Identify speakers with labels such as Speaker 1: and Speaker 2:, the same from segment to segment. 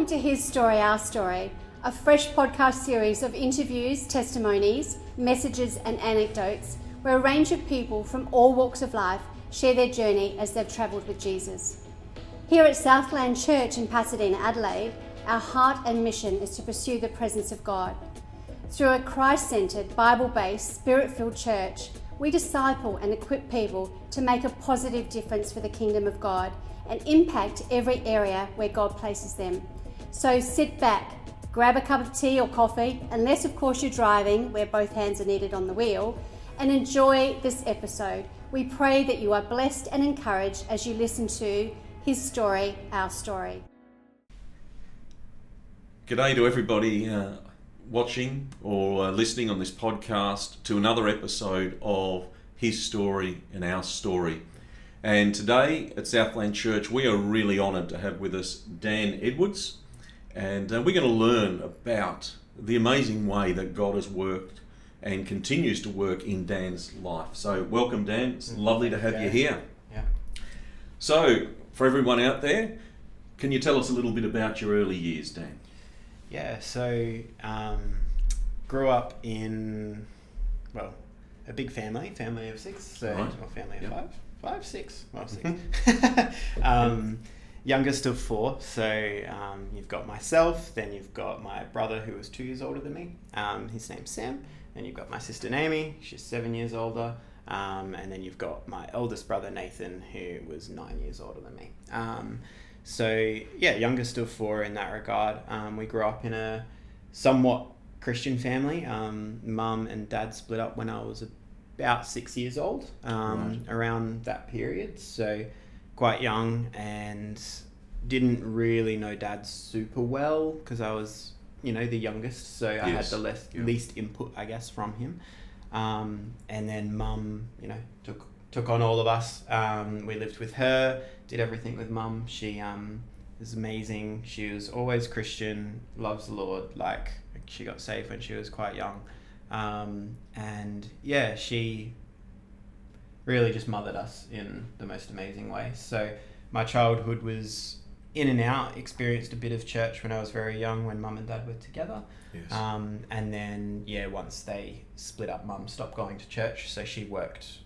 Speaker 1: Welcome to His Story, Our Story, a fresh podcast series of interviews, testimonies, messages and anecdotes where a range of people from all walks of life share their journey as they've travelled with Jesus. Here at Southland Church in Pasadena, Adelaide, our heart and mission is to pursue the presence of God. Through a Christ-centred, Bible-based, Spirit-filled church, we disciple and equip people to make a positive difference for the kingdom of God and impact every area where God places them. So sit back, grab a cup of tea or coffee, unless of course you're driving where both hands are needed on the wheel, and enjoy this episode. We pray that you are blessed and encouraged as you listen to His Story, Our Story.
Speaker 2: G'day to everybody watching or listening on this podcast to another episode of His Story and Our Story. And today at Southland Church, we are really honoured to have with us Dan Edwards, and we're going to learn about the amazing way that God has worked and continues to work in Dan's life. So welcome, Dan. It's lovely to have you here.
Speaker 3: Yeah.
Speaker 2: So for everyone out there, can you tell us a little bit about your early years, Dan?
Speaker 3: Yeah, so grew up in, well, a big family of six, so,
Speaker 2: Right.
Speaker 3: or family of
Speaker 2: Yep.
Speaker 3: six. Youngest of four, so you've got myself, then you've got my brother who was 2 years older than me, his name's Sam, and you've got my sister Naomi, she's 7 years older, and then you've got my eldest brother Nathan, who was 9 years older than me. So yeah, youngest of four in that regard. We grew up in a somewhat Christian family. Mum and dad split up when I was about 6 years old,
Speaker 2: Right.
Speaker 3: around that period. So quite young, and didn't really know dad super well because I was, the youngest. So I had
Speaker 2: Yes.
Speaker 3: the
Speaker 2: Yeah.
Speaker 3: least input, I guess, from him. And then mum, took on all of us. We lived with her, did everything with mum. She was amazing. She was always Christian, loves the Lord. Like, she got saved when she was quite young. And yeah, she really just mothered us in the most amazing way. So my childhood was in and out, experienced a bit of church when I was very young, when mum and dad were together.
Speaker 2: Yes.
Speaker 3: And then, once they split up, mum stopped going to church. So she worked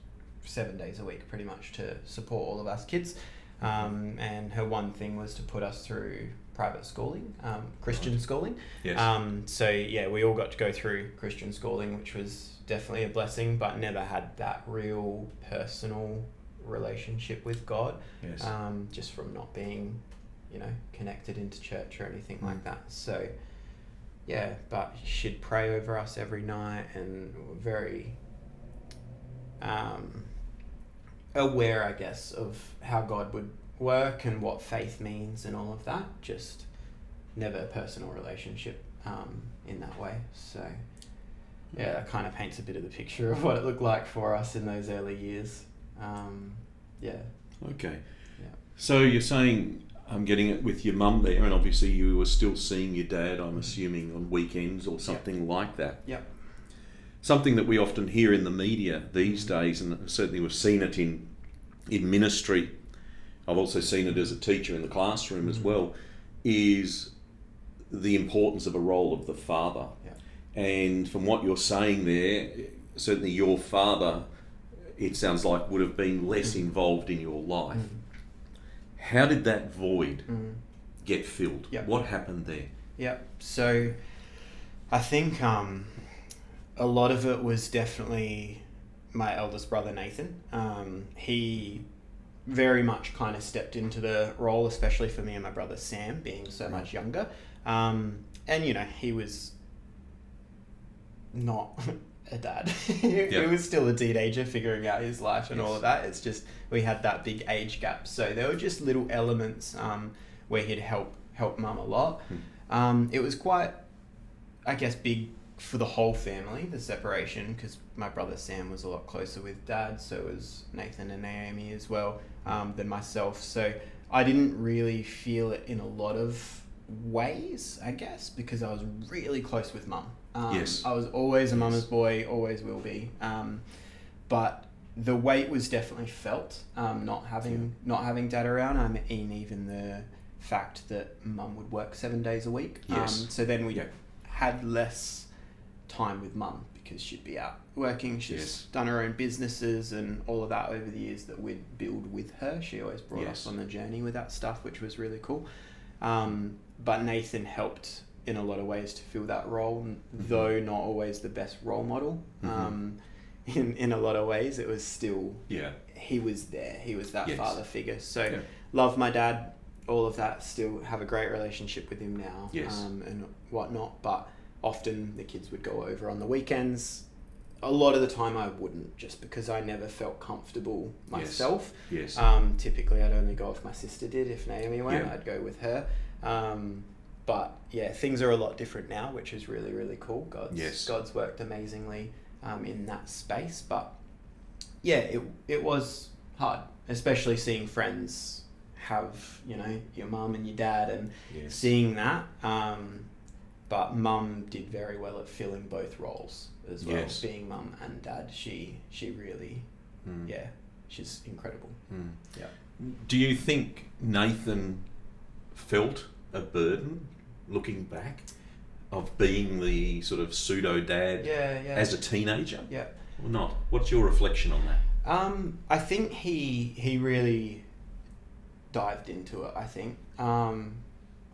Speaker 3: 7 days a week pretty much to support all of us kids. And her one thing was to put us through private schooling, Christian schooling.
Speaker 2: Yes.
Speaker 3: So we all got to go through Christian schooling, which was definitely a blessing, but never had that real personal relationship with God.
Speaker 2: Yes.
Speaker 3: Just from not being, connected into church or anything like that. So but she'd pray over us every night, and were very aware, I guess, of how God would work and what faith means and all of that. Just never a personal relationship in that way. So that kind of paints a bit of the picture of what it looked like for us in those early years.
Speaker 2: Okay.
Speaker 3: Yeah.
Speaker 2: So you're saying, I'm getting it with your mum there, and obviously you were still seeing your dad, I'm assuming, on weekends or something like that.
Speaker 3: Yep.
Speaker 2: Something that we often hear in the media these days, and certainly we've seen it in ministry, I've also seen it as a teacher in the classroom as well, is the importance of a role of the father.
Speaker 3: Yeah.
Speaker 2: And from what you're saying there, certainly your father, it sounds like, would have been less involved in your life. How did that void get filled?
Speaker 3: Yep.
Speaker 2: What happened there?
Speaker 3: Yeah, so I think a lot of it was definitely my eldest brother Nathan. He very much kind of stepped into the role, especially for me and my brother Sam, being so much younger. And he was not a dad. He was still a teenager figuring out his life and all of that. It's just we had that big age gap, so there were just little elements where he'd help mum a lot. It was quite, I guess, big for the whole family, the separation, because my brother Sam was a lot closer with dad, so was Nathan and Naomi as well, than myself. So I didn't really feel it in a lot of ways, I guess, because I was really close with mum.
Speaker 2: Yes.
Speaker 3: I was always a mama's boy, always will be. But the weight was definitely felt, not having dad around. I mean, even the fact that mum would work 7 days a week.
Speaker 2: Yes.
Speaker 3: So then we had less time with mum because she'd be out working. She's done her own businesses and all of that over the years that we'd build with her. She always brought us on the journey with that stuff, which was really cool. But Nathan helped in a lot of ways to fill that role, though not always the best role model. In a lot of ways, it was still, he was there. He was that father figure. So love my dad, all of that, still have a great relationship with him now, and whatnot. But often the kids would go over on the weekends. A lot of the time I wouldn't, just because I never felt comfortable myself. Typically I'd only go if my sister did. If Naomi went, I'd go with her. But yeah, things are a lot different now, which is really, really cool. God's worked amazingly in that space. But yeah, it was hard, especially seeing friends have, your mum and your dad and seeing that. But mum did very well at filling both roles as well. Being mum and dad, she really, she's incredible. Yeah.
Speaker 2: Do you think Nathan felt a burden looking back of being the sort of pseudo dad as a teenager?
Speaker 3: Yeah.
Speaker 2: Or not? What's your reflection on that?
Speaker 3: I think he really dived into it. I think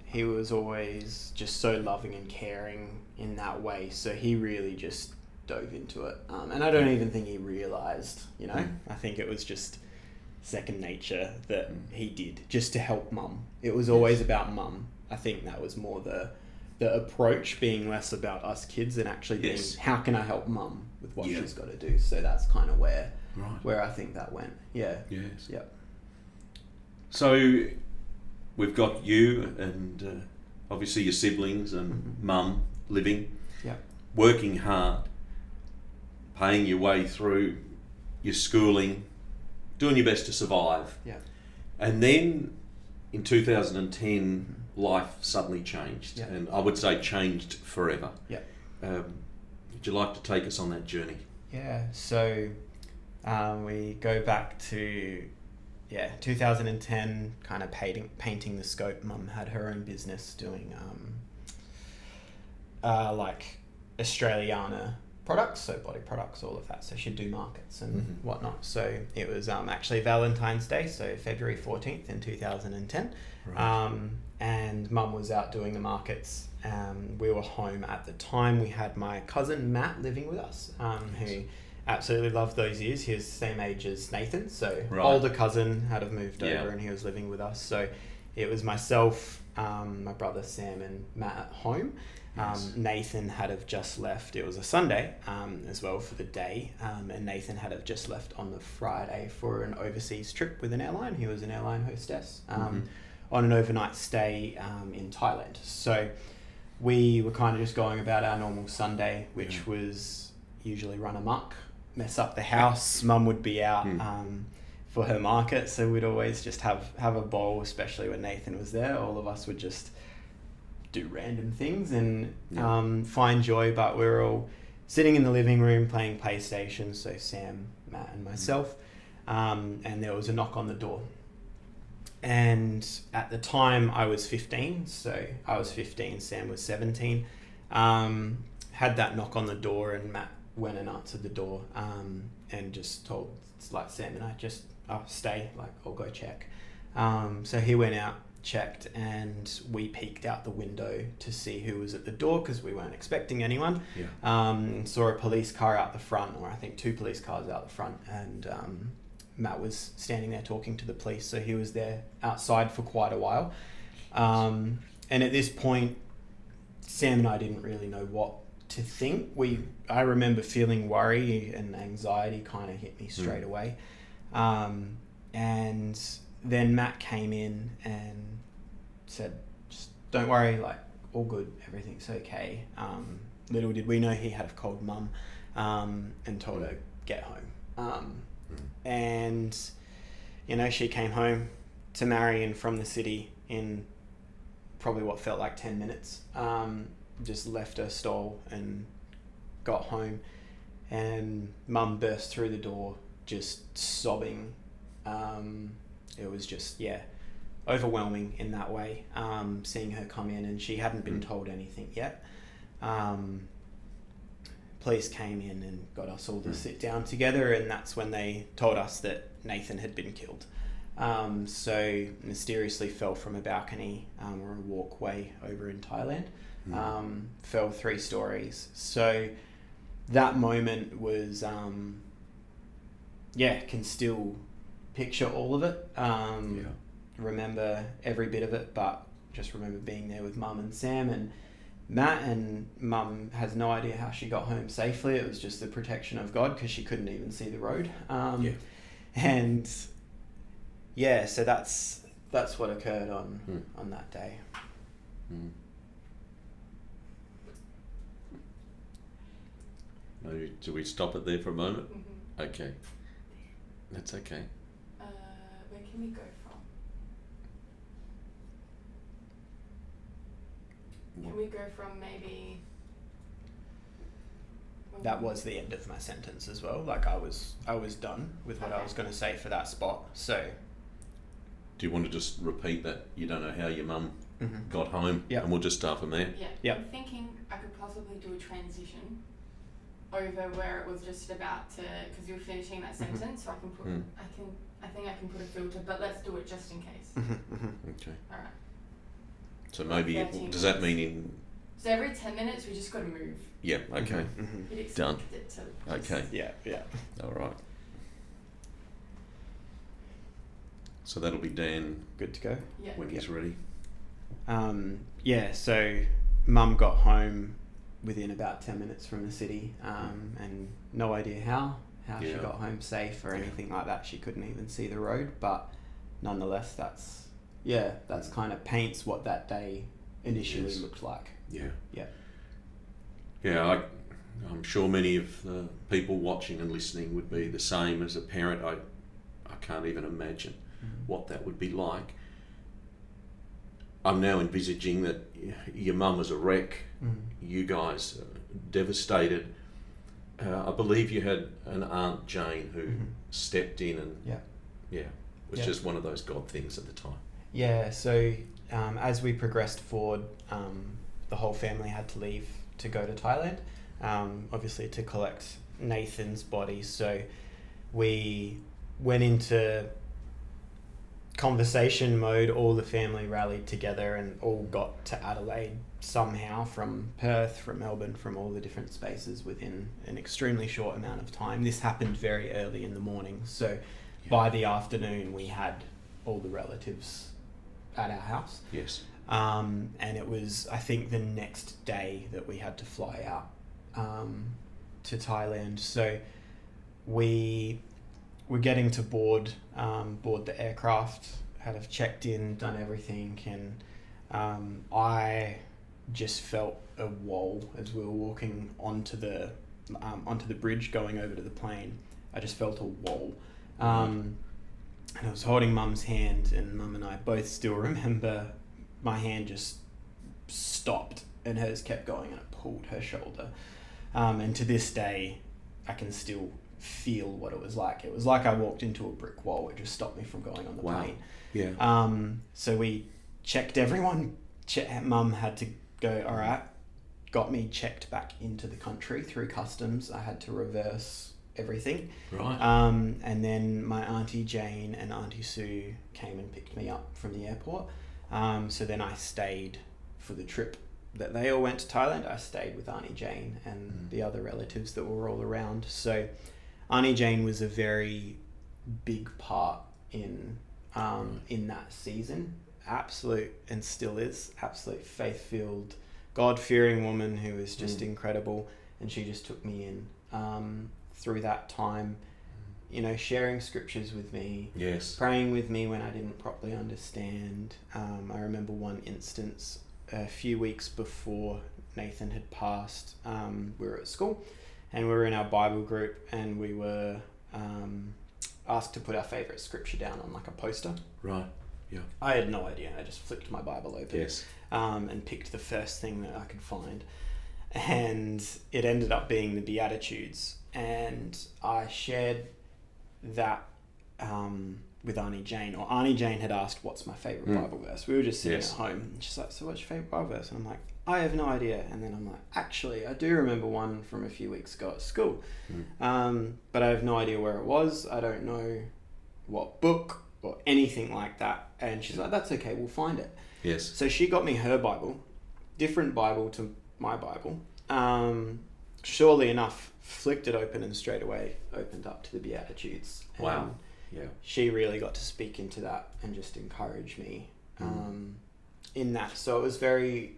Speaker 3: he was always just so loving and caring in that way, so he really just dove into it, and I don't even think he realized, I think it was just second nature that he did just to help mum. It was always about mum. I think that was more the approach, being less about us kids and actually being, how can I help mum with what she's got to do? So that's kind of where I think that went.
Speaker 2: So we've got you and obviously your siblings and mum living, working hard, paying your way through your schooling, doing your best to survive. And then in 2010, life suddenly changed, and I would say changed forever. Would you like to take us on that journey?
Speaker 3: So we go back to 2010, kind of painting the scope. Mum had her own business doing like Australiana products, so body products, all of that. So she'd do markets and whatnot. So it was actually Valentine's Day, so February 14th in 2010. And mum was out doing the markets. We were home at the time. We had my cousin Matt living with us, who absolutely loved those years. He was the same age as Nathan, so older cousin had have moved over and he was living with us. So it was myself, my brother Sam and Matt at home. Nathan had have just left. It was a Sunday as well for the day, and Nathan had have just left on the Friday for an overseas trip with an airline. He was an airline hostess on an overnight stay in Thailand. So we were kind of just going about our normal Sunday, which was usually run amok, mess up the house. Mum would be out for her market, so we'd always just have a bowl, especially when Nathan was there. All of us would just do random things and find joy, but we were all sitting in the living room playing PlayStation, so Sam, Matt and myself, and there was a knock on the door. And at the time I was 15, so I was 15, Sam was 17. Had that knock on the door, and Matt went and answered the door, and just told Sam and I, just stay, I'll go check. So he went out, checked, and we peeked out the window to see who was at the door because we weren't expecting anyone. Saw a police car out the front, or I think 2 police cars out the front, and Matt was standing there talking to the police, so he was there outside for quite a while. And at this point, Sam and I didn't really know what to think. I remember feeling worry and anxiety kind of hit me straight away. And then Matt came in and said, just don't worry, all good, everything's okay. Little did we know he had called mum and told her, get home. And, she came home to Marion from the city in probably what felt like 10 minutes. Just left her stall and got home, and mum burst through the door just sobbing. It was just, overwhelming in that way, seeing her come in, and she hadn't been told anything yet. Police came in and got us all to sit down together, and that's when they told us that Nathan had been killed. So mysteriously fell from a balcony or a walkway over in Thailand. Fell 3 stories. So that moment was, can still picture all of it. Remember every bit of it, but just remember being there with Mum and Sam and Matt, and Mum has no idea how she got home safely. It was just the protection of God, because she couldn't even see the road. And so that's what occurred on that day.
Speaker 2: Maybe, do we stop it there for a moment? Okay, that's okay.
Speaker 4: Where can we go from? Can we go from maybe...
Speaker 3: That was the end of my sentence as well. Like I was done with what I was going to say for that spot. So,
Speaker 2: do you want to just repeat that? You don't know how your mum got home, and we'll just start from there.
Speaker 4: Yeah. I'm thinking I could possibly do a transition over where it was just about to, because you were finishing that sentence, so I can put, I think I can put a filter, but let's do it just in case.
Speaker 2: Okay.
Speaker 4: All right.
Speaker 2: So maybe, does that mean
Speaker 4: so every 10 minutes we just got to move?
Speaker 2: Yeah, okay. Done. Okay.
Speaker 3: Yeah.
Speaker 2: All right. So that'll be Dan.
Speaker 3: Good to go?
Speaker 4: Yeah.
Speaker 2: When he's ready.
Speaker 3: So Mum got home within about 10 minutes from the city, and no idea how she got home safe or anything like that. She couldn't even see the road, but nonetheless, that's kind of paints what that day initially looked like.
Speaker 2: I'm sure many of the people watching and listening would be the same. As a parent, I can't even imagine what that would be like. I'm now envisaging that your mum was a wreck, you guys devastated. I believe you had an Aunt Jane who stepped in and it was just one of those God things at the time.
Speaker 3: So as we progressed forward, the whole family had to leave to go to Thailand, obviously to collect Nathan's body. So we went into conversation mode. All the family rallied together and all got to Adelaide somehow, from Perth, from Melbourne, from all the different spaces within an extremely short amount of time. This happened very early in the morning. So by the afternoon, we had all the relatives at our house.
Speaker 2: Yes.
Speaker 3: And it was, I think, the next day that we had to fly out to Thailand. So we were getting to board the aircraft, had have checked in, done everything, and I just felt a wall as we were walking onto the bridge going over to the plane. I just felt a wall. And I was holding Mum's hand, and Mum and I both still remember my hand just stopped and hers kept going, and it pulled her shoulder. And to this day, I can still feel what it was like. It was like I walked into a brick wall. It just stopped me from going on the plane.
Speaker 2: Yeah.
Speaker 3: So we checked everyone. Mum had to go, all right, got me checked back into the country through customs. I had to reverse everything.
Speaker 2: Right.
Speaker 3: And then my Auntie Jane and Auntie Sue came and picked me up from the airport. So then I stayed for the trip that they all went to Thailand. I stayed with Auntie Jane and the other relatives that were all around. So Auntie Jane was a very big part in that season. Absolute, and still is, absolute faith-filled, God-fearing woman who was just incredible. And she just took me in through that time, sharing scriptures with me, praying with me when I didn't properly understand. I remember one instance a few weeks before Nathan had passed. We were at school and we were in our Bible group, and we were asked to put our favourite scripture down on like a poster.
Speaker 2: Right. Yeah.
Speaker 3: I had no idea. I just flicked my Bible open and picked the first thing that I could find. And it ended up being the Beatitudes. And I shared that with Auntie Jane, or Auntie Jane had asked, what's my favourite Bible verse? We were just sitting at home, and she's like, so what's your favourite Bible verse? And I'm like, I have no idea. And then I'm like, actually, I do remember one from a few weeks ago at school, but I have no idea where it was. I don't know what book or anything like that. And she's like, that's okay, we'll find it.
Speaker 2: Yes.
Speaker 3: So she got me her Bible, different Bible to my Bible. Surely enough, flicked it open and straight away opened up to the Beatitudes.
Speaker 2: Wow. Yeah.
Speaker 3: She really got to speak into that and just encourage me in that. So it was very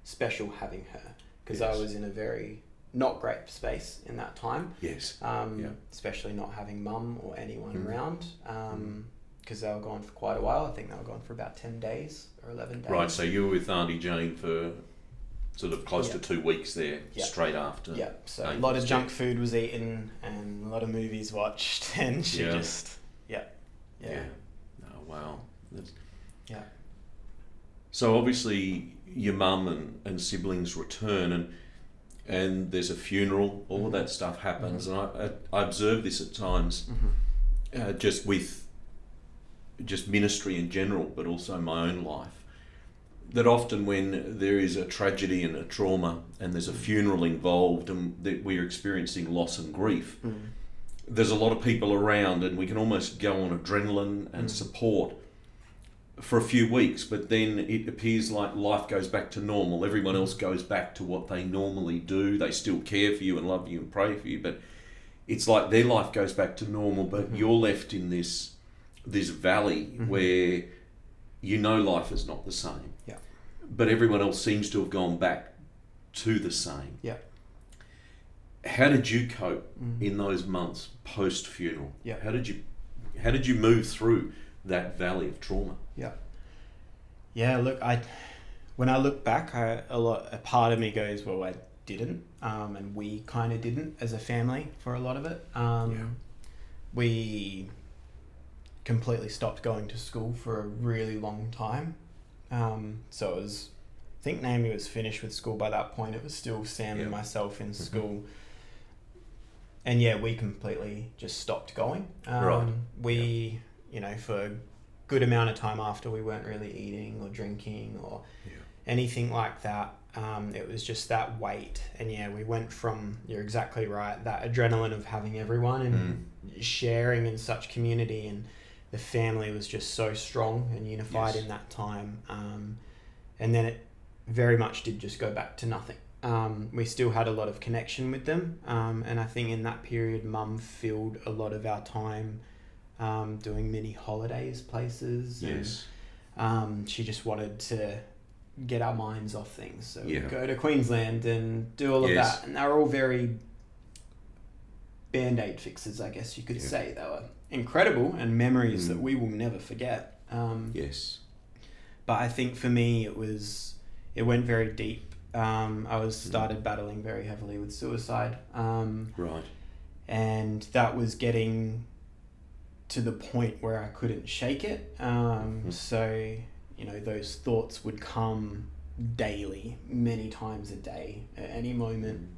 Speaker 3: special having her, because I was in a very not great space in that time.
Speaker 2: Yes.
Speaker 3: Especially not having mum or anyone around, because they were gone for quite a while. I think they were gone for about 10 days or 11 days.
Speaker 2: Right, so you were with Auntie Jane for sort of close to 2 weeks there, straight after.
Speaker 3: Yeah, so a lot of junk food was eaten and a lot of movies watched, and she just, Oh,
Speaker 2: wow.
Speaker 3: Yeah.
Speaker 2: So obviously your mum and siblings return, and there's a funeral, all of that stuff happens, and I observe this at times, just with just ministry in general, but also my own life, that often when there is a tragedy and a trauma and there's a funeral involved and that we're experiencing loss and grief, there's a lot of people around, and we can almost go on adrenaline and support for a few weeks, but then it appears like life goes back to normal. Everyone else goes back to what they normally do. They still care for you and love you and pray for you, but it's like their life goes back to normal, but you're left in this valley where you know life is not the same.
Speaker 3: Yeah.
Speaker 2: But everyone else seems to have gone back to the same.
Speaker 3: Yeah.
Speaker 2: How did you cope in those months post funeral?
Speaker 3: Yeah.
Speaker 2: How did you move through that valley of trauma?
Speaker 3: Yeah. Look, when I look back, a part of me goes, well, I didn't, and we kind of didn't as a family for a lot of it. We completely stopped going to school for a really long time. So it was, I think Naomi was finished with school by that point. It was still Sam and myself in school. And we completely just stopped going. We, for a good amount of time after, we weren't really eating or drinking or anything like that. It was just that weight. And we went from, you're exactly right, that adrenaline of having everyone and sharing in such community, and the family was just so strong and unified in that time. And then it very much did just go back to nothing. We still had a lot of connection with them. And I think in that period, Mum filled a lot of our time doing mini holidays places.
Speaker 2: Yes.
Speaker 3: And she just wanted to get our minds off things. So we'd go to Queensland and do all of that. And they were all very Band-Aid fixes, I guess you could say. They were incredible and memories that we will never forget. But I think for me, it went very deep. I started battling very heavily with suicide.
Speaker 2: Right.
Speaker 3: And that was getting to the point where I couldn't shake it. So, those thoughts would come daily, many times a day, at any moment,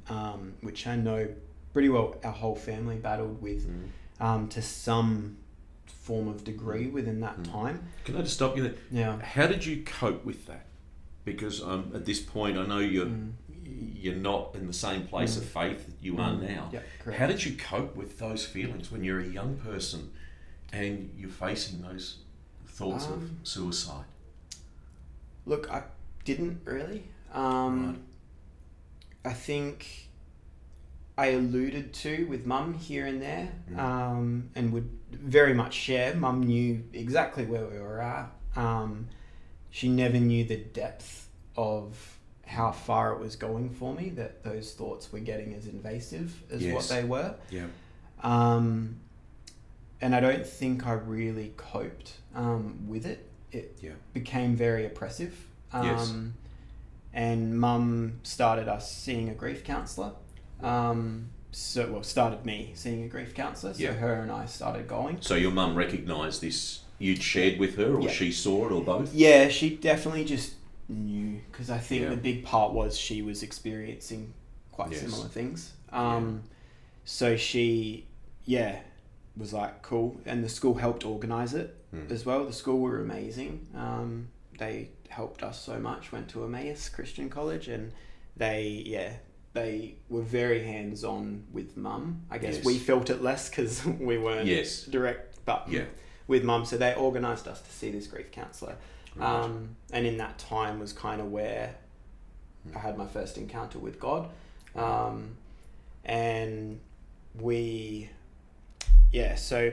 Speaker 3: which I know pretty well our whole family battled with to some form of degree within that time.
Speaker 2: Can I just stop you there?
Speaker 3: Yeah.
Speaker 2: How did you cope with that? Because at this point, I know you're not in the same place of faith that you are now.
Speaker 3: Yeah, correct.
Speaker 2: How did you cope with those feelings when you're a young person and you're facing those thoughts of suicide?
Speaker 3: Look, I didn't really.
Speaker 2: Right.
Speaker 3: I think I alluded to with Mum here and there, and would very much share. Mum knew exactly where we were at. She never knew the depth of how far it was going for me, that those thoughts were getting as invasive as what they were.
Speaker 2: Yeah.
Speaker 3: And I don't think I really coped with it. It became very oppressive. And Mum started us seeing a grief counsellor. Started me seeing a grief counsellor. So her and I started going.
Speaker 2: So your mum recognised this, you'd shared with her, or she saw it, or both?
Speaker 3: Yeah, she definitely just knew, because I think the big part was she was experiencing quite similar things. So she, was like, cool. And the school helped organise it as well. The school were amazing. They helped us so much. Went to Emmaus Christian College, and they were very hands-on with Mum. I guess we felt it less because we weren't direct, but with Mum. So they organised us to see this grief counsellor. Right. And in that time was kind of where I had my first encounter with God. And so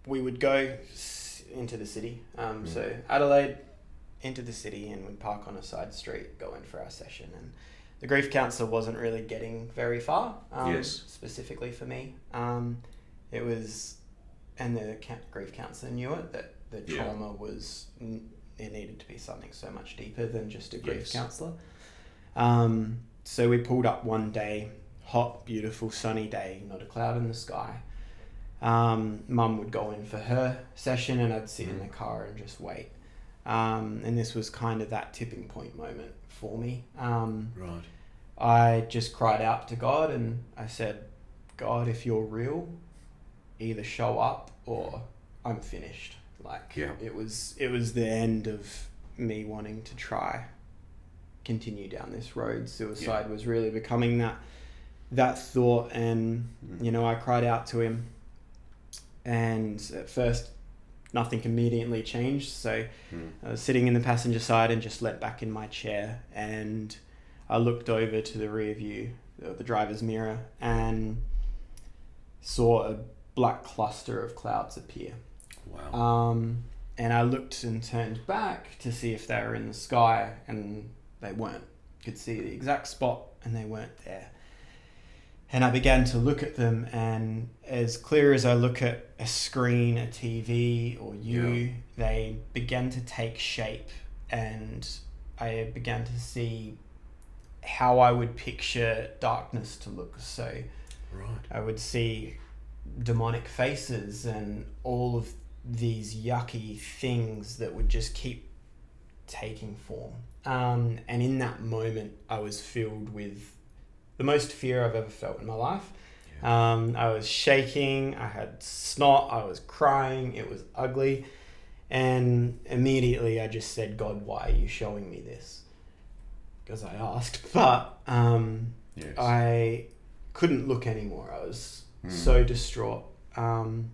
Speaker 3: we would go into the city. So Adelaide, into the city, and we'd park on a side street, go in for our session. And the grief counsellor wasn't really getting very far, specifically for me. It was, and the grief counsellor knew it, that the trauma was, it needed to be something so much deeper than just a grief counsellor. So we pulled up one day, hot, beautiful, sunny day, not a cloud in the sky. Mum would go in for her session, and I'd sit in the car and just wait. And this was kind of that tipping point moment for me.
Speaker 2: Right.
Speaker 3: I just cried out to God, and I said, God, if you're real, either show up or I'm finished. It was the end of me wanting to continue down this road. Suicide was really becoming that thought, and I cried out to him, and at first nothing immediately changed. So I was sitting in the passenger side and just leant back in my chair, and I looked over to the rear view, the driver's mirror, and saw a black cluster of clouds appear.
Speaker 2: Wow.
Speaker 3: And I looked and turned back to see if they were in the sky, and they weren't. Could see the exact spot, and they weren't there. And I began to look at them, and as clear as I look at a screen, a TV, or they began to take shape, and I began to see how I would picture darkness to look. So I would see demonic faces and all of these yucky things that would just keep taking form. And in that moment, I was filled with the most fear I've ever felt in my life. I was shaking, I had snot, I was crying, it was ugly. And immediately I just said, God, why are you showing me this? Because I asked, but I couldn't look anymore. I was so distraught. And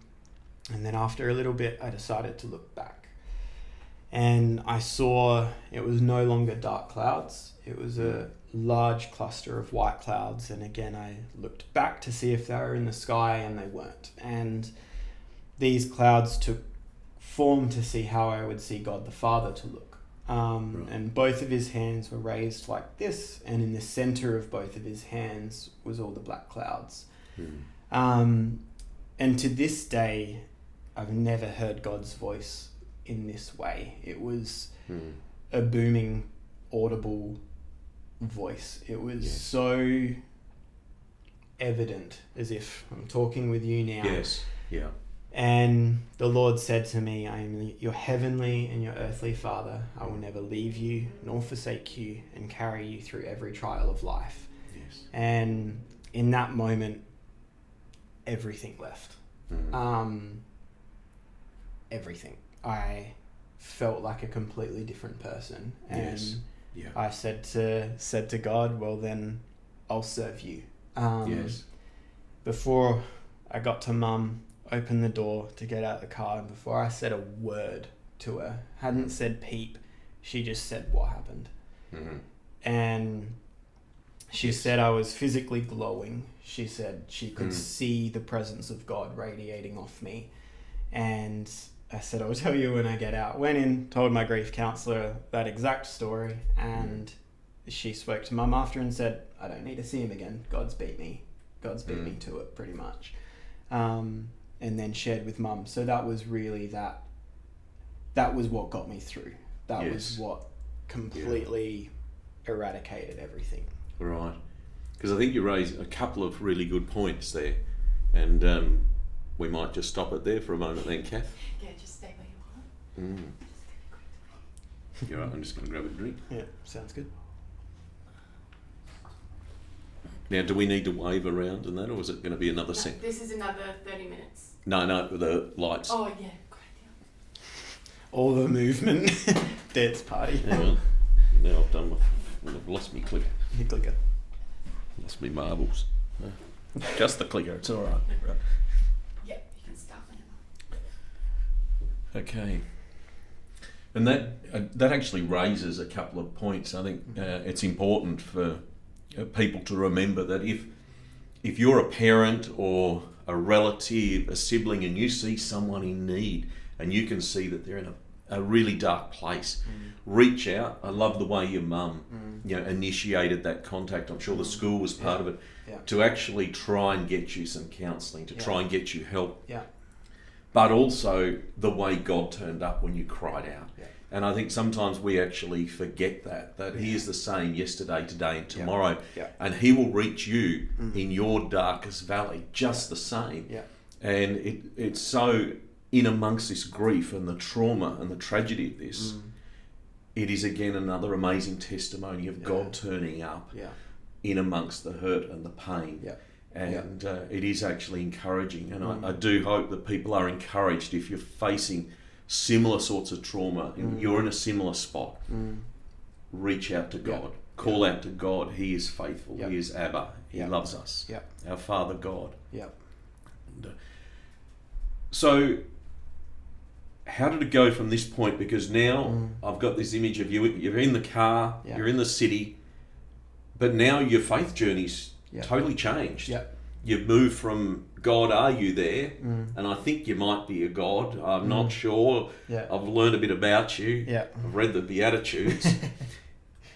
Speaker 3: then after a little bit, I decided to look back. And I saw it was no longer dark clouds. It was a large cluster of white clouds. And again, I looked back to see if they were in the sky, and they weren't. And these clouds took form to see how I would see God the Father to look. And both of his hands were raised like this, and in the center of both of his hands was all the black clouds. And to this day, I've never heard God's voice in this way. It was a booming, audible voice. It was so evident, as if I'm talking with you now.
Speaker 2: Yes. Yeah.
Speaker 3: And the Lord said to me, I am your heavenly and your earthly Father. I will never leave you nor forsake you, and carry you through every trial of life.
Speaker 2: Yes.
Speaker 3: And in that moment, everything left. Everything. I felt like a completely different person. And I said to God, well, then I'll serve you. Before I got to Mum, opened the door to get out of the car, and before I said a word to her, hadn't said peep, she just said what happened. And she said I was physically glowing. She said she could see the presence of God radiating off me. And I said, I'll tell you when I get out. Went in, told my grief counsellor that exact story, and she spoke to Mum after and said, I don't need to see him again. God's beat me. God's beat me to it, pretty much. And then shared with Mum. So that was really that was what got me through. That was what completely eradicated everything.
Speaker 2: Right. Because I think you raised a couple of really good points there. And we might just stop it there for a moment then, Kath.
Speaker 4: Yeah, just stay where you are.
Speaker 2: You're right, I'm just going to grab a drink.
Speaker 3: Yeah, sounds good.
Speaker 2: Now, do we need to wave around in that, or is it going to be another
Speaker 4: No,
Speaker 2: set?
Speaker 4: this is another 30 minutes.
Speaker 2: No, with the lights.
Speaker 4: Oh, yeah. Great idea.
Speaker 3: All the movement. Dance party.
Speaker 2: Hang on. Now I've done I've lost my clicker.
Speaker 3: You click it.
Speaker 2: Lost me marbles. Just the clicker, it's alright. Right.
Speaker 4: Yeah, you can start whenever.
Speaker 2: Okay. And that actually raises a couple of points. I think it's important for people to remember that if you're a parent or a relative, a sibling, and you see someone in need and you can see that they're in a really dark place, reach out. I love the way your mum initiated that contact. I'm sure the school was part of it, to actually try and get you some counselling, to try and get you help.
Speaker 3: Yeah.
Speaker 2: But also the way God turned up when you cried out. Yeah. And I think sometimes we actually forget that He is the same yesterday, today and tomorrow. Yeah. And He will reach you in your darkest valley just the same. Yeah. And it's so in amongst this grief and the trauma and the tragedy of this, it is again another amazing testimony of God turning up in amongst the hurt and the pain. Yeah. And it is actually encouraging. And I do hope that people are encouraged if you're facing similar sorts of trauma, and you're in a similar spot, reach out to God. Call out to God. He is faithful. He is Abba. He loves us. Our Father God. And, so how did it go from this point? Because now I've got this image of you. You're in the car. You're in the city. But now your faith journey's totally changed. You've moved from God, are you there? And I think you might be a God. I'm not sure. I've learned a bit about you. I've read the Beatitudes.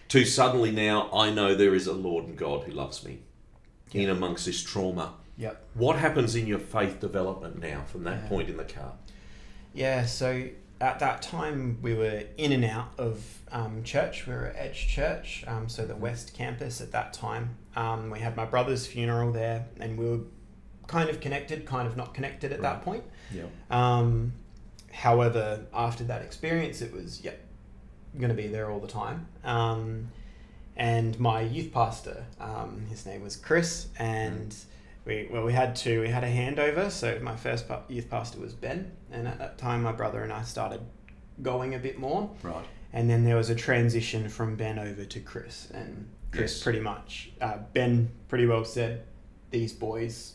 Speaker 2: To suddenly now, I know there is a Lord and God who loves me in amongst this trauma. What happens in your faith development now from that point in the car?
Speaker 3: Yeah, so at that time we were in and out of church. We were at Edge Church, so the West Campus at that time. We had my brother's funeral there, and we were kind of connected, kind of not connected at that point. However, after that experience, it was going to be there all the time. And my youth pastor, his name was Chris, and we had a handover. So my first youth pastor was Ben, and at that time my brother and I started going a bit more. Right. And then there was a transition from Ben over to Chris, and Chris pretty much, Ben pretty well said, these boys,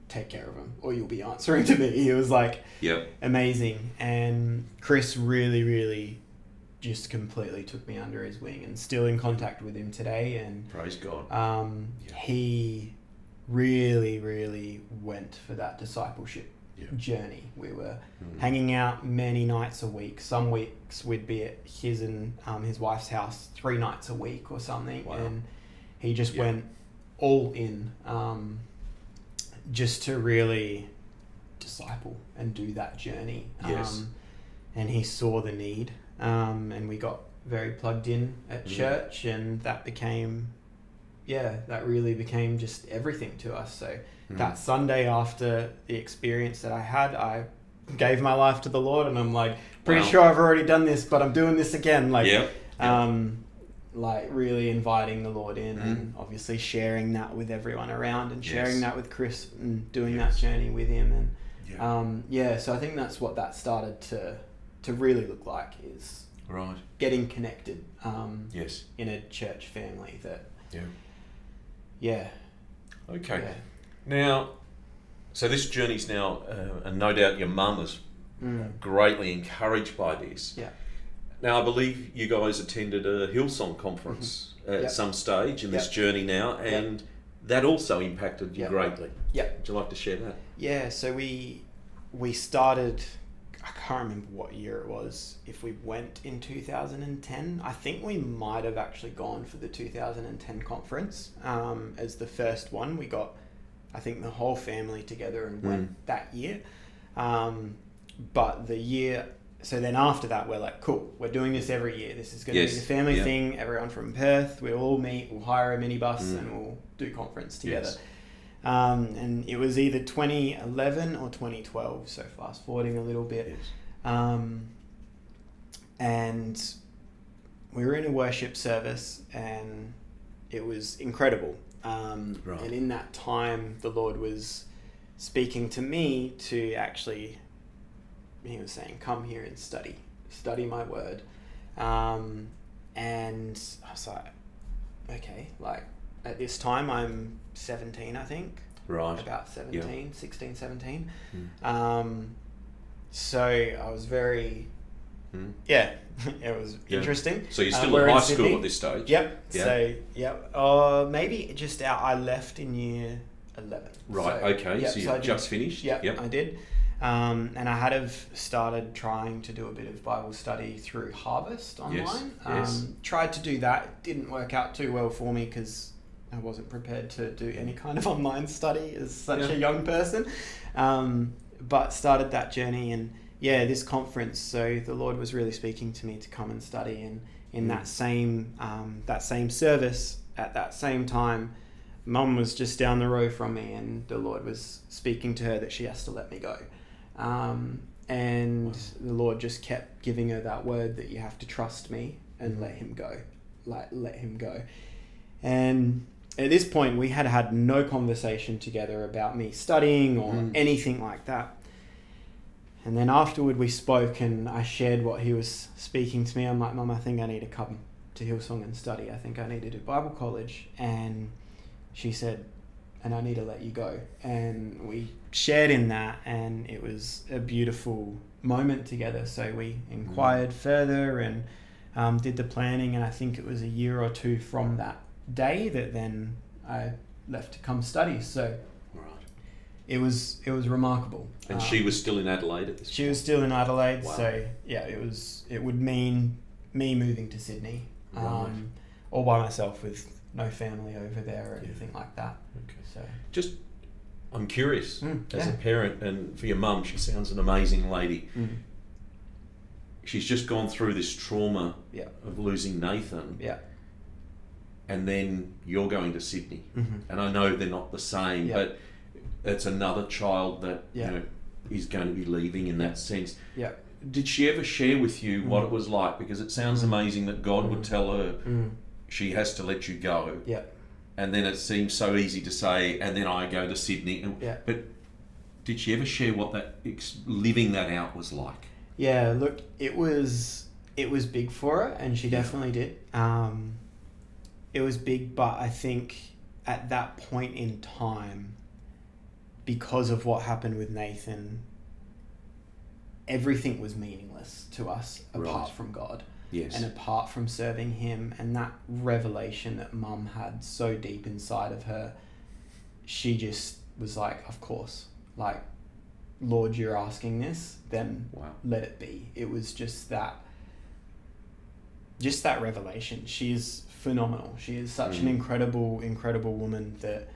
Speaker 3: take care of them or you'll be answering to me. He was like, amazing. And Chris really, really just completely took me under his wing, and still in contact with him today. And
Speaker 2: praise God.
Speaker 3: He really, really went for that discipleship journey. We were hanging out many nights a week. Some weeks we'd be at his and his wife's house 3 nights a week or something. Wow. And he just went all in, just to really disciple and do that journey. And he saw the need, and we got very plugged in at church, and that became that really became just everything to us. So that Sunday after the experience that I had, I gave my life to the Lord, and I'm like, pretty sure I've already done this, but I'm doing this again. Like really inviting the Lord in, and obviously sharing that with everyone around, and sharing that with Chris, and doing that journey with him. And so I think that's what that started to really look like, is getting connected in a church family that
Speaker 2: Now, so this journey's now, and no doubt your mum is greatly encouraged by this. Now, I believe you guys attended a Hillsong conference at some stage in this journey now, and that also impacted you greatly. Would you like to share that?
Speaker 3: Yeah, so we started, I can't remember what year it was, if we went in 2010. I think we might have actually gone for the 2010 conference as the first one. We got, I think, the whole family together and went that year. But the year... So then after that, we're like, cool, we're doing this every year. This is going to be the family thing. Everyone from Perth, we'll all meet, we'll hire a minibus and we'll do conference together. And it was either 2011 or 2012, so fast forwarding a little bit. And we were in a worship service, and it was incredible.
Speaker 2: Right.
Speaker 3: And in that time, the Lord was speaking to me to actually, he was saying, come here and study my word. And I was like, okay, like at this time I'm 17, I think.
Speaker 2: Right.
Speaker 3: About 17, 16, 17.
Speaker 2: Mm.
Speaker 3: So I was very, it was interesting.
Speaker 2: So you're still
Speaker 3: we're
Speaker 2: in high
Speaker 3: in
Speaker 2: school
Speaker 3: Sydney.
Speaker 2: at this stage?
Speaker 3: Yep.
Speaker 2: Yeah.
Speaker 3: So, maybe just out, I left in year 11.
Speaker 2: Right,
Speaker 3: So,
Speaker 2: okay.
Speaker 3: yep,
Speaker 2: So you
Speaker 3: I did-
Speaker 2: just finished?
Speaker 3: Yep, I did. And I had have started trying to do a bit of Bible study through Harvest online.
Speaker 2: Yes.
Speaker 3: Tried to do that. It didn't work out too well for me because I wasn't prepared to do any kind of online study as such a young person. But started that journey, and this conference. So the Lord was really speaking to me to come and study, and in that same service at that same time, Mum was just down the road from me, and the Lord was speaking to her that she has to let me go. And the Lord just kept giving her that word that you have to trust me and let him go. Let him go. And at this point, we had had no conversation together about me studying or anything like that. And then afterward, we spoke, and I shared what he was speaking to me. I'm like, Mum, I think I need to come to Hillsong and study. I think I need to do Bible college. And she said, and I need to let you go. And we shared in that, and it was a beautiful moment together. So we inquired further and did the planning, and I think it was a year or two from that day that then I left to come study. So it was remarkable.
Speaker 2: And she was still in Adelaide at this point?
Speaker 3: She was still in Adelaide.
Speaker 2: Wow.
Speaker 3: So it would mean me moving to Sydney,
Speaker 2: Right.
Speaker 3: all by myself with no family over there or anything like that.
Speaker 2: Okay.
Speaker 3: So
Speaker 2: I'm curious, as a parent, and for your mum, she sounds an amazing lady. She's just gone through this trauma of losing Nathan.
Speaker 3: Yeah.
Speaker 2: And then you're going to Sydney. And I know they're not the same, but it's another child that is going to be leaving in that sense.
Speaker 3: Yeah.
Speaker 2: Did she ever share with you what it was like? Because it sounds amazing that God would tell her she has to let you go.
Speaker 3: Yeah.
Speaker 2: And then it seems so easy to say, and then I go to Sydney. But did she ever share what that living that out was like?
Speaker 3: Yeah, look, it was big for her, and she definitely did. It was big, but I think at that point in time, because of what happened with Nathan, everything was meaningless to us apart from God.
Speaker 2: Yes.
Speaker 3: And apart from serving him, and that revelation that Mum had so deep inside of her, she just was like, of course, like, Lord, you're asking this, then let it be. It was just that revelation. She is phenomenal. She is such an incredible woman that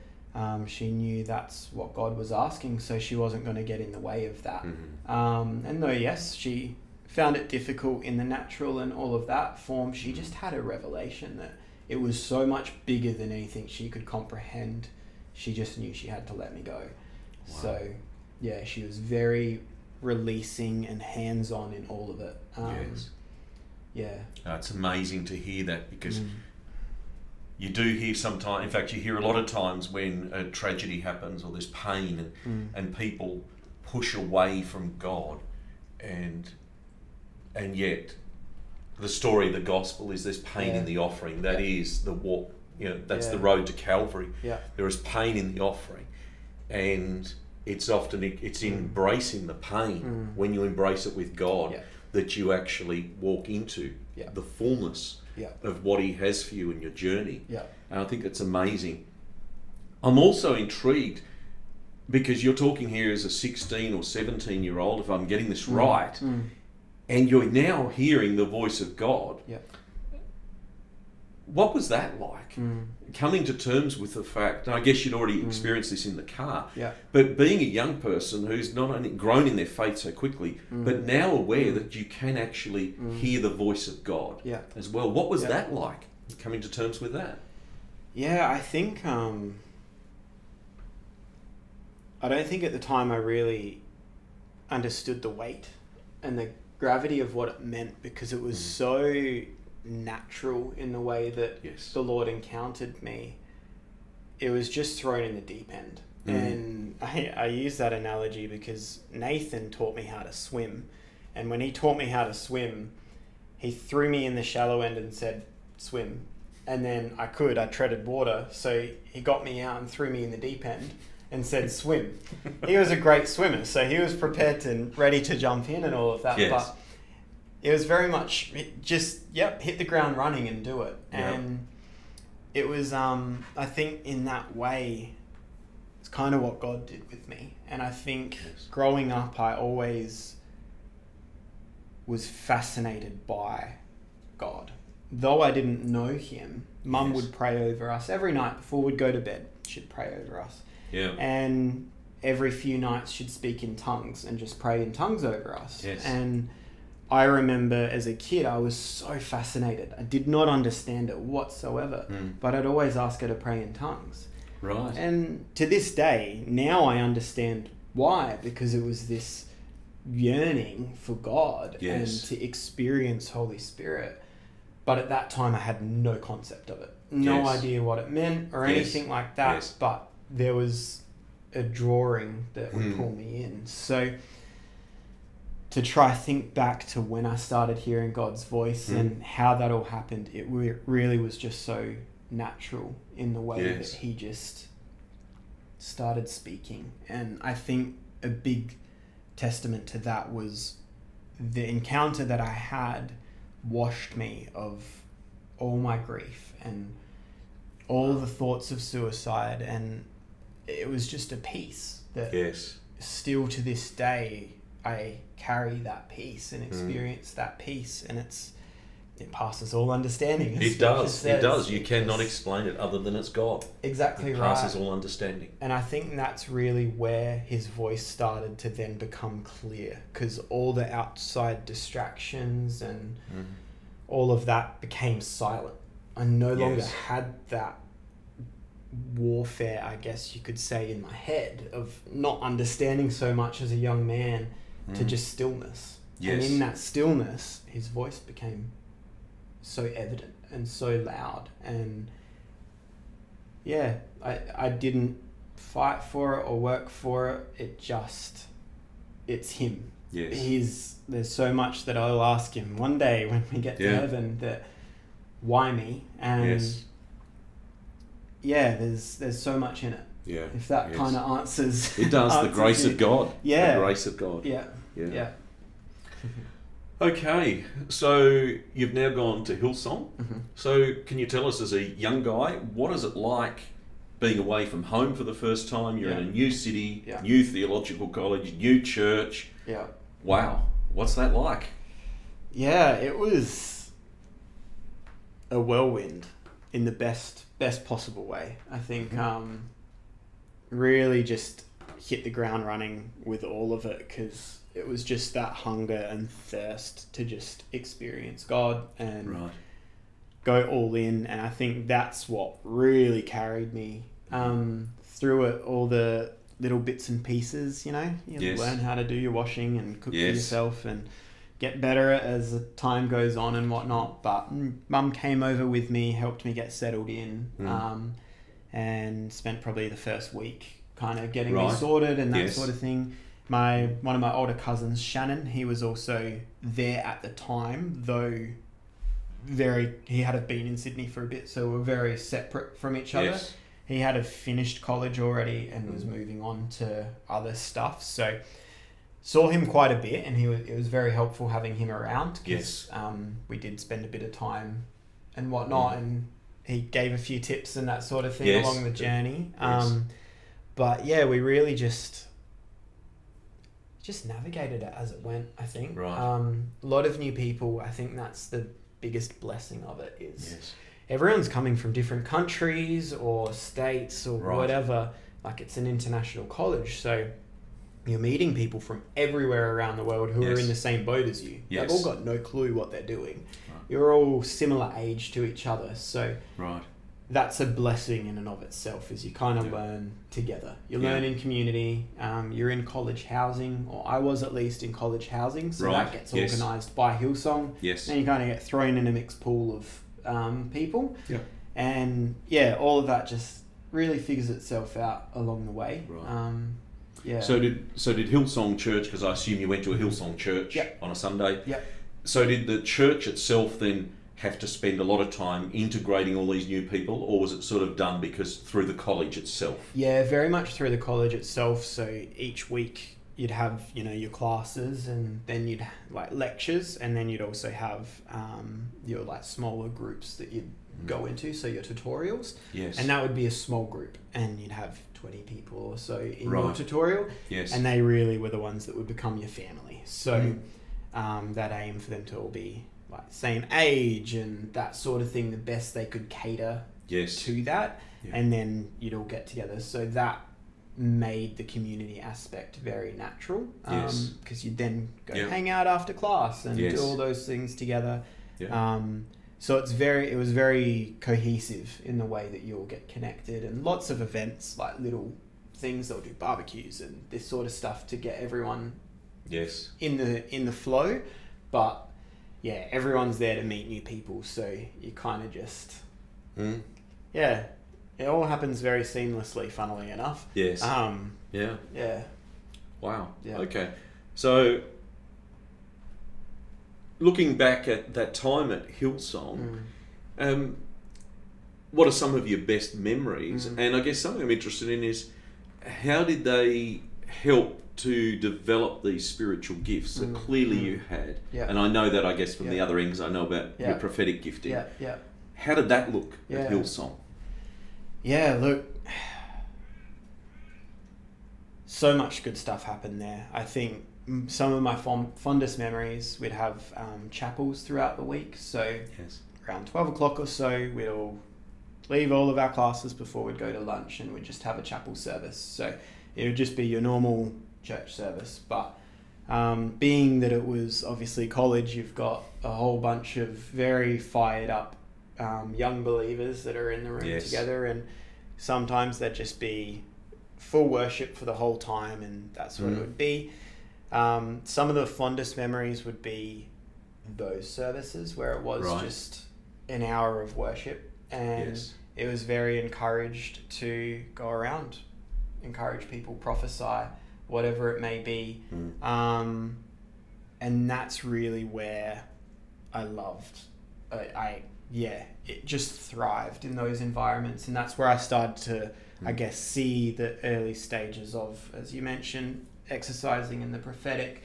Speaker 3: she knew that's what God was asking, so she wasn't going to get in the way of that. And though, yes, she found it difficult in the natural and all of that form, she just had a revelation that it was so much bigger than anything she could comprehend. She just knew she had to let me go. So, yeah, she was very releasing and hands-on in all of it.
Speaker 2: It's amazing to hear that, because you do hear sometimes, in fact, you hear a lot of times when a tragedy happens or there's pain and people push away from God, and yet the story of the gospel is there's pain in the offering. That is the walk, that's the road to Calvary. There is pain in the offering, and it's often embracing the pain when you embrace it with God that you actually walk into the fullness of what he has for you in your journey. And I think that's amazing. I'm also intrigued because you're talking here as a 16 or 17 year old, if I'm getting this right, and you're now hearing the voice of God. What was that like? Coming to terms with the fact, and I guess you'd already experienced this in the car, but being a young person who's not only grown in their faith so quickly, but now aware that you can actually hear the voice of God as well. What was that like, coming to terms with that?
Speaker 3: Yeah, I think, I don't think at the time I really understood the weight and the gravity of what it meant, because it was so natural in the way that the Lord encountered me. it was just thrown in the deep end. And I use that analogy because Nathan taught me how to swim. And when he taught me how to swim, he threw me in the shallow end and said, swim. And then I treaded water. So he got me out and threw me in the deep end and said, swim. He was a great swimmer. So he was prepared and ready to jump in and all of that. Yes. But it was very much just, hit the ground running and do it. And it was, I think in that way, it's kind of what God did with me. And I think growing up, I always was fascinated by God. Though I didn't know him, Mum would pray over us every night before we'd go to bed. She'd pray over us. Yeah. And every few nights she'd speak in tongues and just pray in tongues over us. Yes. And I remember as a kid, I was so fascinated. I did not understand it whatsoever, but I'd always ask her to pray in tongues. Right. And to this day, now I understand why, because it was this yearning for God and to experience Holy Spirit. But at that time, I had no concept of it. No idea what it meant or anything like that. But there was a drawing that would pull me in. So to try think back to when I started hearing God's voice and how that all happened, it really was just so natural in the way that he just started speaking. And I think a big testament to that was the encounter that I had washed me of all my grief and all the thoughts of suicide, and it was just a peace that still to this day I carry that peace and experience that peace, and it passes all understanding.
Speaker 2: It does. You cannot explain it other than it's God.
Speaker 3: Exactly right.
Speaker 2: It passes all understanding.
Speaker 3: And I think that's really where his voice started to then become clear, because all the outside distractions and all of that became silent. I no longer had that warfare, I guess you could say, in my head of not understanding so much as a young man to just stillness. Yes. And in that stillness, his voice became so evident and so loud. And I didn't fight for it or work for it. It's him. Yes. There's so much that I'll ask him one day when we get to heaven, that why me? And there's so much in it. Yeah. If that kind of answers.
Speaker 2: It does. The grace of God.
Speaker 3: Yeah.
Speaker 2: The grace of God.
Speaker 3: Yeah.
Speaker 2: Okay, so you've now gone to Hillsong. So can you tell us, as a young guy, what is it like being away from home for the first time? You're in a new city, new theological college, new church. Yeah. Wow, what's that like?
Speaker 3: Yeah, it was a whirlwind in the best possible way. I think really just hit the ground running with all of it, because it was just that hunger and thirst to just experience God and go all in. And I think that's what really carried me through it, all the little bits and pieces, you learn how to do your washing and cook for yourself and get better as the time goes on and whatnot. But Mum came over with me, helped me get settled in, and spent probably the first week kind of getting me sorted and that sort of thing. One of my older cousins, Shannon, he was also there at the time, though he had been in Sydney for a bit, so we're very separate from each other. He had finished college already and was moving on to other stuff, so saw him quite a bit, and it was very helpful having him around, because we did spend a bit of time and whatnot, and he gave a few tips and that sort of thing along the journey. But we really just navigated it as it went, I think. A lot of new people. I think that's the biggest blessing of it, is everyone's coming from different countries or states or whatever. Like, it's an international college, so you're meeting people from everywhere around the world who are in the same boat as you. They've all got no clue what they're doing. You're all similar age to each other, so that's a blessing in and of itself, is you kind of learn together. You learn in community. You're in college housing, or I was at least in college housing, so that gets organised by Hillsong. Then you kind of get thrown in a mixed pool of people. And all of that just really figures itself out along the way.
Speaker 2: Right.
Speaker 3: Yeah.
Speaker 2: So did Hillsong Church, because I assume you went to a Hillsong Church on a Sunday.
Speaker 3: Yeah.
Speaker 2: So did the church itself then have to spend a lot of time integrating all these new people, or was it sort of done because through the college itself?
Speaker 3: Yeah, very much through the college itself. So each week you'd have, your classes, and then you'd like lectures, and then you'd also have your like smaller groups that you'd go into, so your tutorials.
Speaker 2: Yes.
Speaker 3: And that would be a small group, and you'd have 20 people or so in
Speaker 2: Right.
Speaker 3: your tutorial.
Speaker 2: Yes.
Speaker 3: And they really were the ones that would become your family. So that aim for them to all be like same age and that sort of thing, the best they could cater to that.
Speaker 2: Yeah.
Speaker 3: And then you'd all get together. So that made the community aspect very natural.
Speaker 2: Yes.
Speaker 3: Because you'd then go
Speaker 2: Yeah.
Speaker 3: hang out after class and
Speaker 2: Yes.
Speaker 3: do all those things together.
Speaker 2: Yeah.
Speaker 3: So it was very cohesive in the way that you all get connected, and lots of events, like little things. They'll do barbecues and this sort of stuff to get everyone
Speaker 2: Yes.
Speaker 3: in the flow. But yeah, everyone's there to meet new people, so you kind of just it all happens very seamlessly, funnily enough.
Speaker 2: Yes.
Speaker 3: Yeah.
Speaker 2: Wow.
Speaker 3: Yeah.
Speaker 2: Okay. So, looking back at that time at Hillsong, what are some of your best memories? And I guess something I'm interested in is, how did they help to develop these spiritual gifts that clearly you had?
Speaker 3: Yeah.
Speaker 2: And I know that, I guess, from the other ends, I know about your prophetic gifting.
Speaker 3: Yeah.
Speaker 2: How did that look at Hillsong?
Speaker 3: Yeah, look, so much good stuff happened there. I think some of my fondest memories, we'd have chapels throughout the week. So around 12 o'clock or so, we'd all leave all of our classes before we'd go to lunch, and we'd just have a chapel service. So it would just be your normal church service. But being that it was obviously college, you've got a whole bunch of very fired up young believers that are in the room together, and sometimes they'd just be full worship for the whole time, and that's what it would be. Some of the fondest memories would be those services where it was just an hour of worship, and it was very encouraged to go around, encourage people, prophesy, whatever it may be. And that's really where I loved it just thrived in those environments, and that's where I started to I guess see the early stages of, as you mentioned, exercising in the prophetic,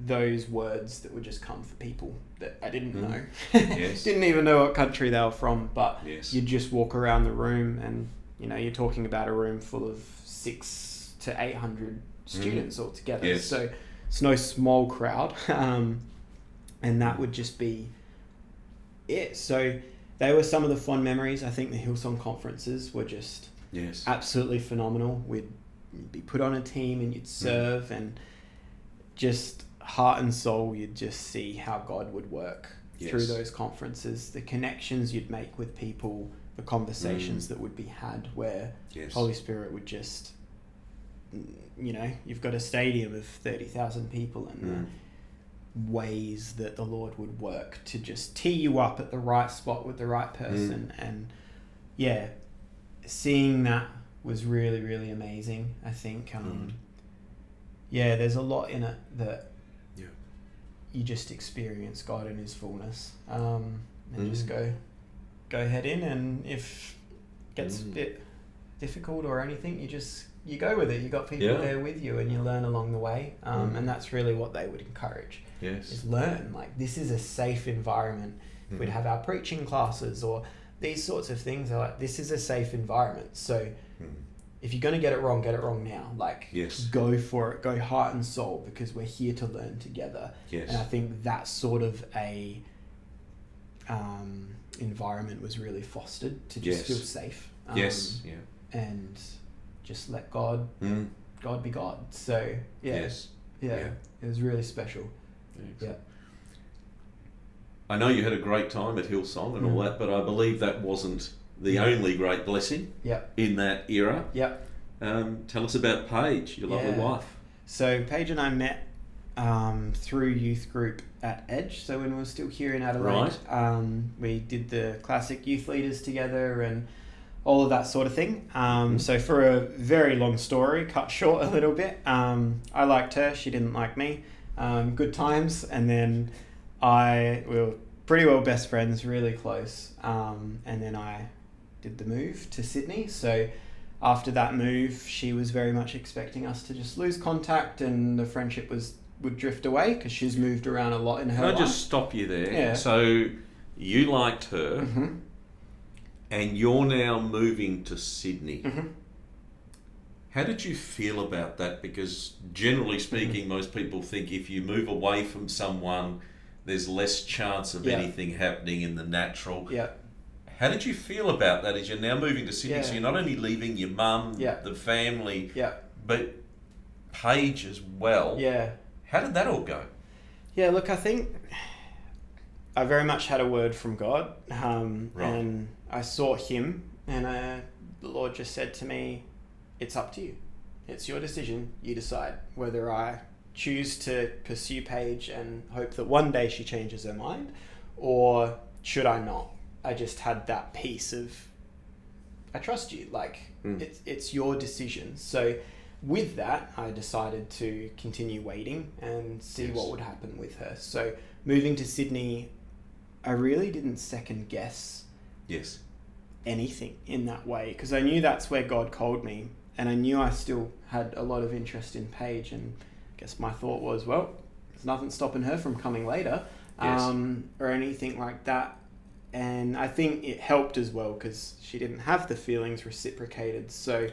Speaker 3: those words that would just come for people that I didn't know. Didn't even know what country they were from, but you'd just walk around the room, and you're talking about a room full of 600 to 800 students all together. So it's no small crowd. And that would just be it. So they were some of the fond memories. I think the Hillsong conferences were just absolutely phenomenal. You'd be put on a team and you'd serve, and just heart and soul, you'd just see how God would work through those conferences, the connections you'd make with people, the conversations that would be had where Holy Spirit would just, you've got a stadium of 30,000 people, and ways that the Lord would work to just tee you up at the right spot with the right person. And seeing that was really, really amazing. I think there's a lot in it that you just experience God in his fullness, and just go head in, and if it gets a bit difficult or anything, you go with it. You got people there with you, and you learn along the way, and that's really what they would encourage. Is learn, like, this is a safe environment. We'd have our preaching classes or these sorts of things. They're like, this is a safe environment. So if you're going to get it wrong now. Like, go for it. Go heart and soul, because we're here to learn together. And I think that sort of a environment was really fostered to just feel safe. And just let God be God. So it was really special.
Speaker 2: I know you had a great time at Hillsong and all that, but I believe that wasn't the only great blessing in that era. Tell us about Paige, your lovely wife.
Speaker 3: So Paige and I met through youth group at Edge. So when we were still here in Adelaide, we did the classic youth leaders together, and all of that sort of thing. So for a very long story, cut short a little bit, I liked her, she didn't like me. Good times, and then we were pretty well best friends, really close. And then I did the move to Sydney. So after that move, she was very much expecting us to just lose contact, and the friendship would drift away because she's moved around a lot in her life.
Speaker 2: Can I just stop you there?
Speaker 3: Yeah.
Speaker 2: So you liked her, and you're now moving to Sydney. How did you feel about that? Because generally speaking, most people think if you move away from someone, there's less chance of anything happening in the natural. How did you feel about that as you're now moving to Sydney? So you're not only leaving your mum, the family, but Paige as well. How did that all go?
Speaker 3: Yeah, look, I think I very much had a word from God, and I saw him, and the Lord just said to me, it's up to you. It's your decision. You decide whether I choose to pursue Paige and hope that one day she changes her mind, or should I not? I just had that piece of, I trust you. Like, it's your decision. So with that, I decided to continue waiting and see what would happen with her. So moving to Sydney, I really didn't second guess anything in that way, because I knew that's where God called me, and I knew I still had a lot of interest in Paige, and I guess my thought was, well, there's nothing stopping her from coming later, or anything like that. And I think it helped as well because she didn't have the feelings reciprocated. So,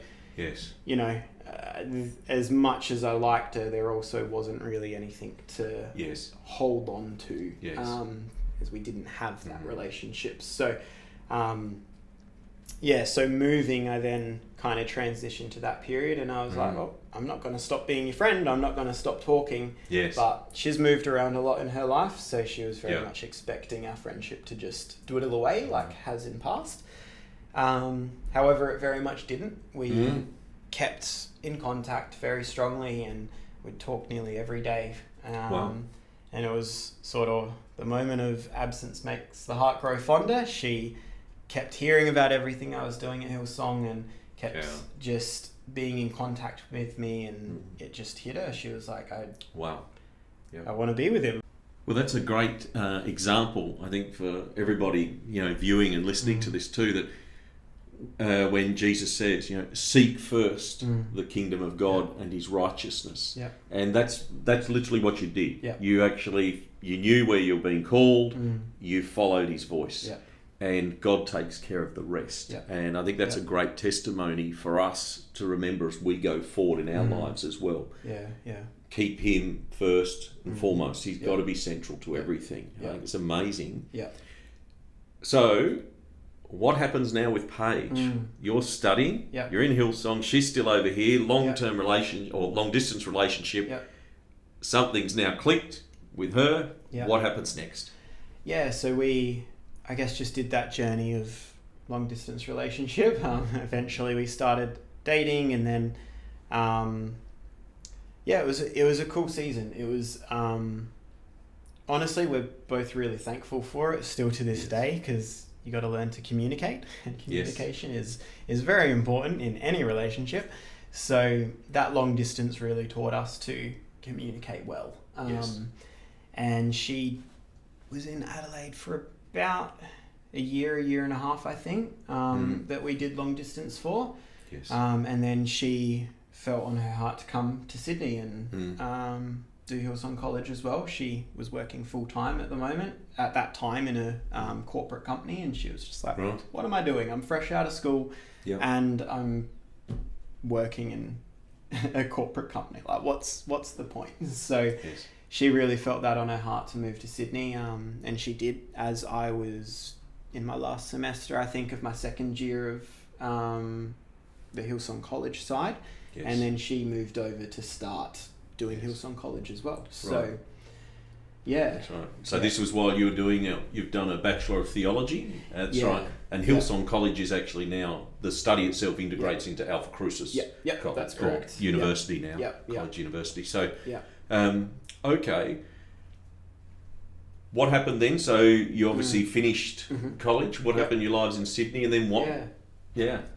Speaker 3: you know, as much as I liked her, there also wasn't really anything to hold on to, as we didn't have that relationship. So, so moving, I then kind of transitioned to that period, and I was like, well, I'm not going to stop being your friend. I'm not going to stop talking. But she's moved around a lot in her life, so she was very much expecting our friendship to just dwindle away like has in past. However, it very much didn't. We kept in contact very strongly, and we'd talk nearly every day. And it was sort of the moment of absence makes the heart grow fonder. She kept hearing about everything I was doing at Hillsong and kept just being in contact with me, and it just hit her. She was like, I want to be with him.
Speaker 2: Well, that's a great example, I think, for everybody, you know, viewing and listening to this too, that when Jesus says, you know, seek first the kingdom of God and his righteousness. And that's literally what you did. You knew where you were being called, you followed his voice. And God takes care of the rest. And I think that's a great testimony for us to remember as we go forward in our lives as well. Keep him first and foremost. He's got to be central to everything. I think it's amazing. So, what happens now with Paige? You're studying, you're in Hillsong, she's still over here, long-term relation or long-distance relationship. Something's now clicked with her. What happens next?
Speaker 3: So we, I guess, just did that journey of long distance relationship. Eventually we started dating, and then it was a cool season. It was honestly, we're both really thankful for it still to this day, because you got to learn to communicate, and communication is very important in any relationship. So that long distance really taught us to communicate well. And she was in Adelaide for about a year and a half, I think, that we did long distance for. And then she felt on her heart to come to Sydney and do Hillsong College as well. She was working full time at that time in a corporate company, and she was just like, what am I doing? I'm fresh out of school and I'm working in a corporate company. Like, what's the point? So she really felt that on her heart to move to Sydney, and she did, as I was in my last semester, I think, of my second year of the Hillsong College side. And then she moved over to start doing Hillsong College as well. So,
Speaker 2: That's right. So this was while you were doing, you've done a Bachelor of Theology. That's right. And Hillsong College is actually now, the study itself integrates into Alpha Crucis College.
Speaker 3: That's correct.
Speaker 2: University now. College University. So, okay. What happened then? So you obviously finished college. What happened in your lives in Sydney, and then what?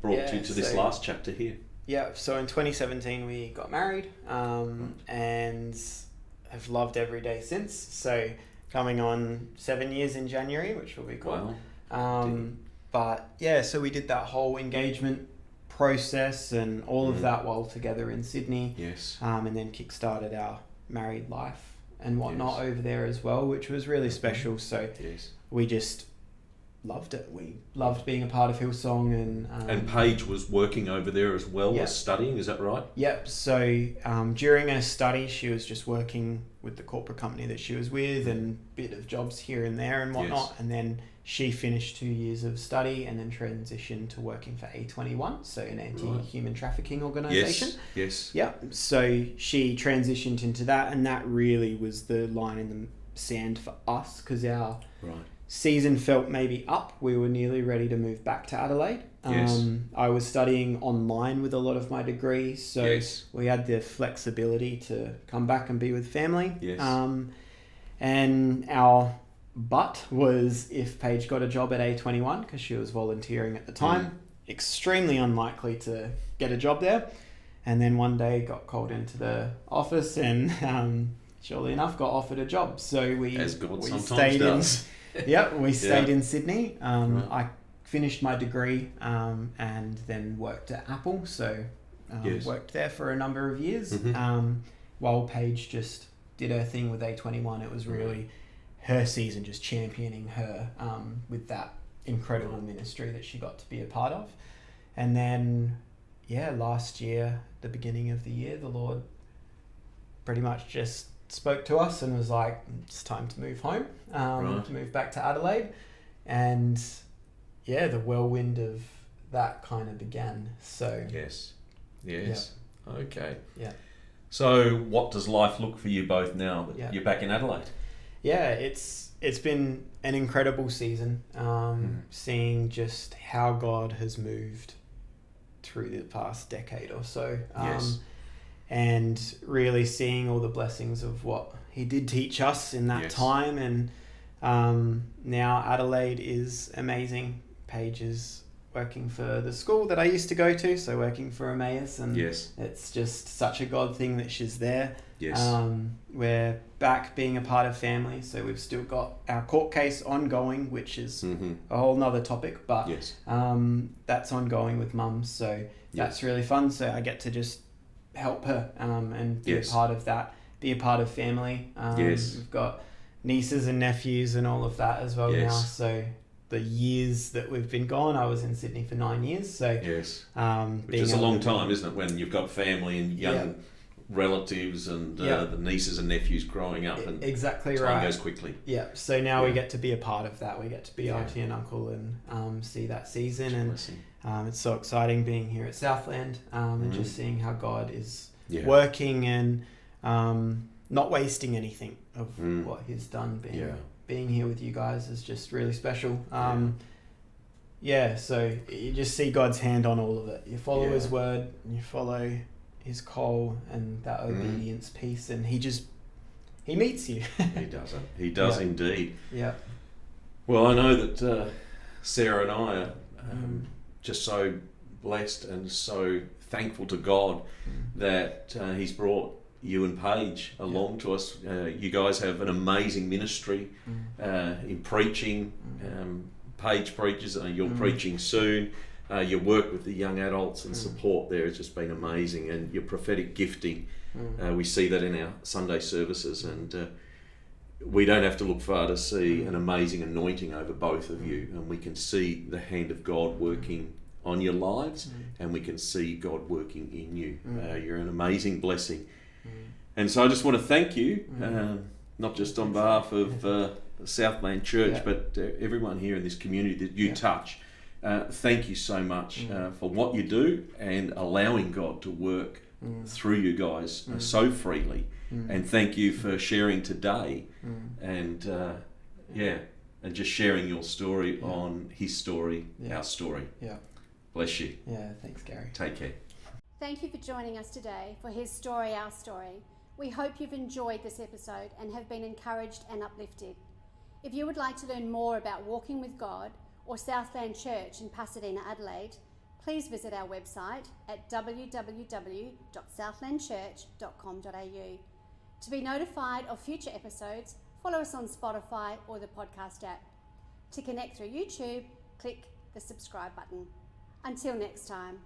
Speaker 2: brought you to this last chapter here.
Speaker 3: Yeah, so in 2017 we got married, and have loved every day since. So coming on 7 years in January, which will be cool.
Speaker 2: Wow.
Speaker 3: But yeah, so we did that whole engagement process and all of that while together in Sydney.
Speaker 2: Yes.
Speaker 3: And then kickstarted our married life and whatnot over there as well, which was really special. So we just loved it. We loved being a part of Hillsong,
Speaker 2: and Paige was working over there as well as studying. Is that right?
Speaker 3: Yep. So during her study, she was just working with the corporate company that she was with, and a bit of jobs here and there and whatnot. And then she finished 2 years of study and then transitioned to working for A21, so an anti-human trafficking organisation.
Speaker 2: Yes.
Speaker 3: Yeah. So she transitioned into that, and that really was the line in the sand for us, because our season felt maybe up. We were nearly ready to move back to Adelaide. I was studying online with a lot of my degree, so we had the flexibility to come back and be with family. And our but was if Paige got a job at A21, because she was volunteering at the time. Extremely unlikely to get a job there. And then one day got called into the office and surely enough got offered a job. So we stayed in Sydney. I finished my degree and then worked at Apple. So worked there for a number of years. While Paige just did her thing with A21, it was really her season just championing her with that incredible ministry that she got to be a part of. And then, last year, the beginning of the year, the Lord pretty much just spoke to us and was like, it's time to move home, to move back to Adelaide. And the whirlwind of that kind of began. So Yes.
Speaker 2: Okay.
Speaker 3: Yeah.
Speaker 2: So what does life look for you both now that you're back in Adelaide?
Speaker 3: Yeah, it's been an incredible season, seeing just how God has moved through the past decade or so, and really seeing all the blessings of what He did teach us in that time. And now Adelaide is amazing. Paige is working for the school that I used to go to, so working for Emmaus, and it's just such a God thing that she's there. We're back being a part of family, so we've still got our court case ongoing, which is a whole nother topic, but that's ongoing with Mum, so that's really fun. So I get to just help her and be a part of that, be a part of family. We've got nieces and nephews and all of that as well now, so the years that we've been gone, I was in Sydney for 9 years, so
Speaker 2: which is a long time, isn't it, when you've got family and young relatives and the nieces and nephews growing up, and time goes quickly. So now we get to be a part of that. We get to be auntie and uncle and see that season, and it's so exciting being here at Southland, and just seeing how God is working and not wasting anything of what He's done. Being here with you guys is just really special. So you just see God's hand on all of it. You follow His word, and you follow His call and that obedience piece, and He meets you. He does it. He does indeed.
Speaker 3: Yeah.
Speaker 2: Well, I know that Sarah and I are just so blessed and so thankful to God that He's brought you and Paige along to us. You guys have an amazing ministry in preaching. Paige preaches, you're preaching soon. Your work with the young adults and support there has just been amazing, and your prophetic gifting, we see that in our Sunday services, and we don't have to look far to see an amazing anointing over both of you, and we can see the hand of God working on your lives, and we can see God working in you. You're an amazing blessing. And so I just want to thank you, not just on behalf of Southland Church, but everyone here in this community that you touch. Thank you so much for what you do and allowing God to work through you guys so freely. And thank you for sharing today and and just sharing your story on His story, our story. Bless you.
Speaker 3: Thanks, Gary.
Speaker 2: Take care.
Speaker 1: Thank you for joining us today for His Story, Our Story. We hope you've enjoyed this episode and have been encouraged and uplifted. If you would like to learn more about walking with God or Southland Church in Pasadena, Adelaide, please visit our website at www.southlandchurch.com.au. To be notified of future episodes, follow us on Spotify or the podcast app. To connect through YouTube, click the subscribe button. Until next time.